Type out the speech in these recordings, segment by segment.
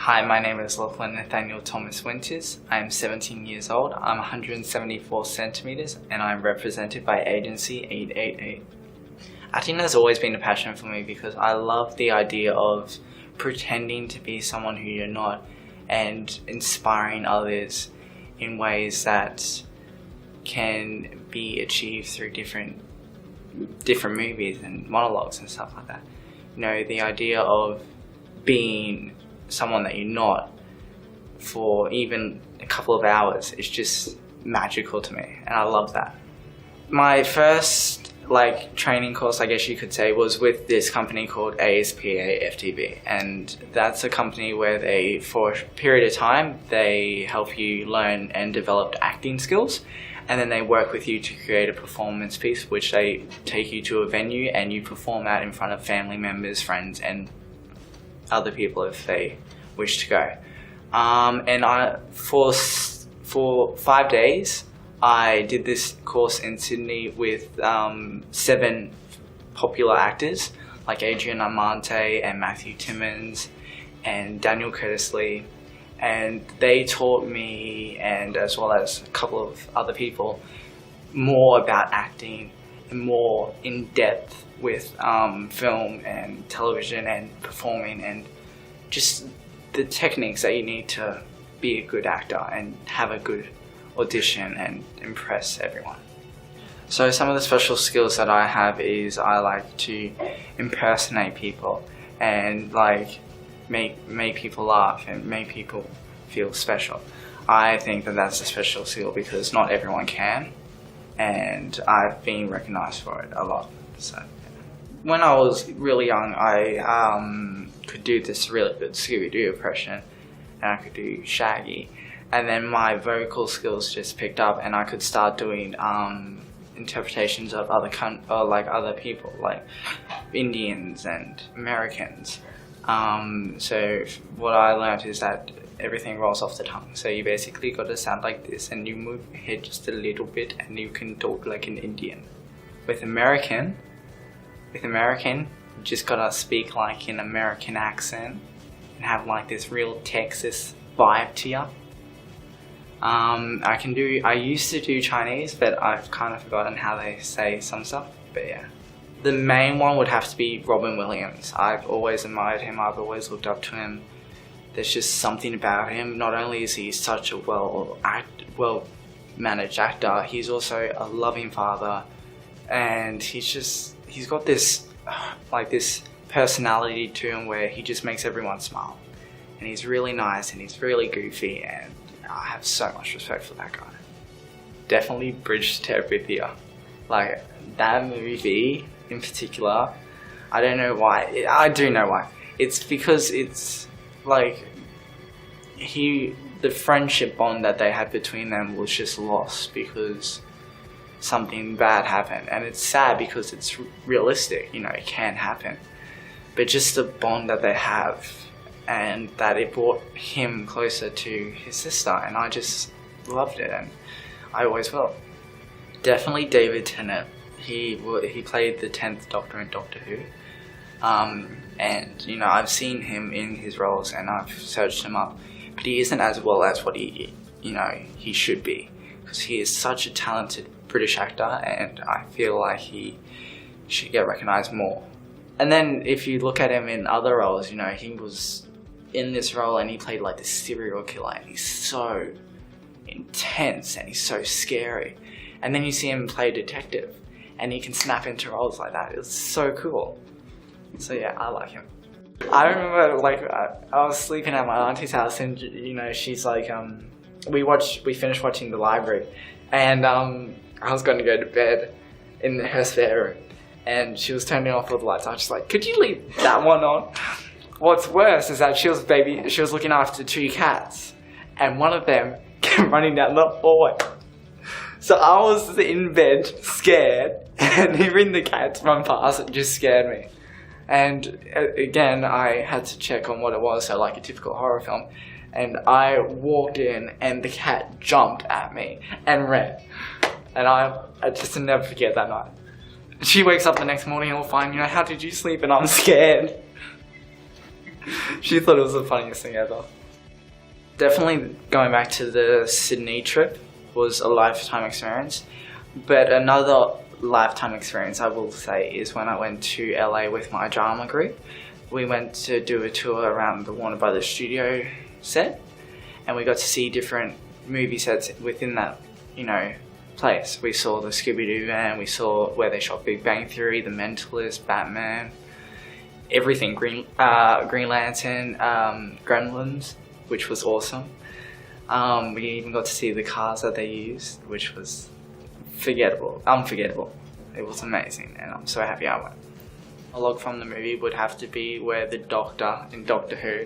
Hi, my name is Lachlan Nathaniel Thomas Winters. I am 17 years old, I'm 174 centimeters, and I'm represented by Agency 888. Acting has always been a passion for me because I love the idea of pretending to be someone who you're not and inspiring others in ways that can be achieved through different movies and monologues and stuff like that. You know, the idea of being someone that you're not for even a couple of hours is just magical to me, and I love that. My first training course, I guess you could say, was with this company called ASPA FTV, and that's a company where they, for a period of time, they help you learn and develop acting skills, and then they work with you to create a performance piece which they take you to a venue and you perform that in front of family members, friends and other people if they wish to go. For 5 days I did this course in Sydney with 7 popular actors like Adrian Amante and Matthew Timmons and Daniel Curtis Lee, and they taught me, and as well as a couple of other people, more about acting and more in depth with film and television and performing and just the techniques that you need to be a good actor and have a good audition and impress everyone. So some of the special skills that I have is I like to impersonate people and make people laugh and make people feel special. I think that that's a special skill because not everyone can, and I've been recognized for it a lot. So when I was really young, I could do this really good Scooby-Doo impression, and I could do Shaggy, and then my vocal skills just picked up and I could start doing interpretations of other people, like Indians and Americans. So what I learned is that everything rolls off the tongue. So you basically got to sound like this and you move your head just a little bit and you can talk like an Indian. With American, you just gotta speak like an American accent and have like this real Texas vibe to you. I used to do Chinese, but I've kind of forgotten how they say some stuff, but yeah. The main one would have to be Robin Williams. I've always admired him, I've always looked up to him. There's just something about him. Not only is he such a well-managed actor, he's also a loving father, and he's got this personality to him where he just makes everyone smile. And he's really nice and he's really goofy, and I have so much respect for that guy. Definitely Bridge to Terabithia. Like, that movie in particular, I don't know why. I do know why. It's because it's like the friendship bond that they had between them was just lost because something bad happened, and it's sad because it's realistic, you know, it can happen, but just the bond that they have, and that it brought him closer to his sister, and I just loved it, and I always will. Definitely David Tennant. He played the 10th Doctor in Doctor Who, and you know, I've seen him in his roles and I've searched him up, but he isn't as well as what he should be, because he is such a talented British actor, and I feel like he should get recognised more. And then if you look at him in other roles, you know, he was in this role and he played like this serial killer, and he's so intense and he's so scary, and then you see him play a detective and he can snap into roles like that. It's so cool. So yeah, I like him. I remember I was sleeping at my auntie's house, and you know, she's like, we finished watching The Library, and I was going to go to bed in her spare room, and she was turning off all the lights. I was just like, could you leave that one on? What's worse is that she was looking after 2 cats, and one of them came running down the hallway. So I was in bed, scared, and hearing the cats run past, it just scared me. And again, I had to check on what it was, so like a typical horror film. And I walked in and the cat jumped at me and ran. And I just never forget that night. She wakes up the next morning all fine, you know, how did you sleep? And I'm scared. She thought it was the funniest thing ever. Definitely going back to the Sydney trip was a lifetime experience. But another lifetime experience I will say is when I went to LA with my drama group. We went to do a tour around the Warner Brothers studio set, and we got to see different movie sets within that, place. We saw the Scooby-Doo van, we saw where they shot Big Bang Theory, The Mentalist, Batman, everything, Green Lantern, Gremlins, which was awesome. We even got to see the cars that they used, which was unforgettable. It was amazing, and I'm so happy I went. A log from the movie would have to be where the Doctor in Doctor Who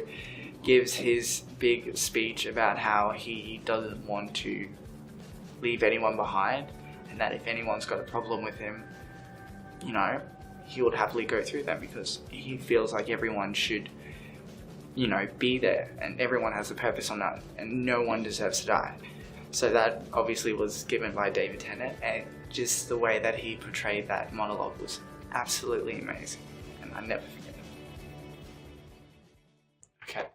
gives his big speech about how he doesn't want to leave anyone behind, and that if anyone's got a problem with him, he would happily go through them because he feels like everyone should, be there, and everyone has a purpose on that, and no one deserves to die. So that obviously was given by David Tennant, and just the way that he portrayed that monologue was absolutely amazing, and I never forget it. Okay.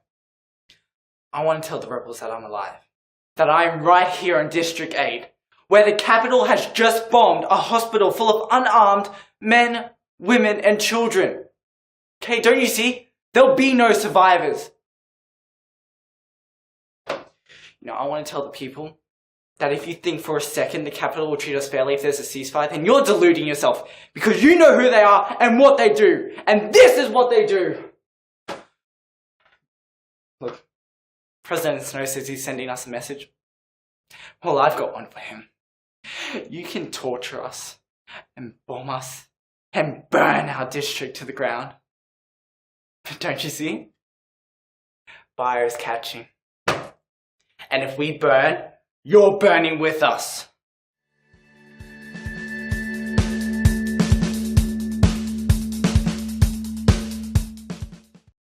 I want to tell the rebels that I'm alive. That I am right here in District 8, where the capital has just bombed a hospital full of unarmed men, women, and children. Okay, don't you see? There'll be no survivors. I want to tell the people that if you think for a second the capital will treat us fairly if there's a ceasefire, then you're deluding yourself, because you know who they are and what they do, and this is what they do. Look, President Snow says he's sending us a message. Well, I've got one for him. You can torture us and bomb us and burn our district to the ground. But don't you see? Fire is catching. And if we burn, you're burning with us.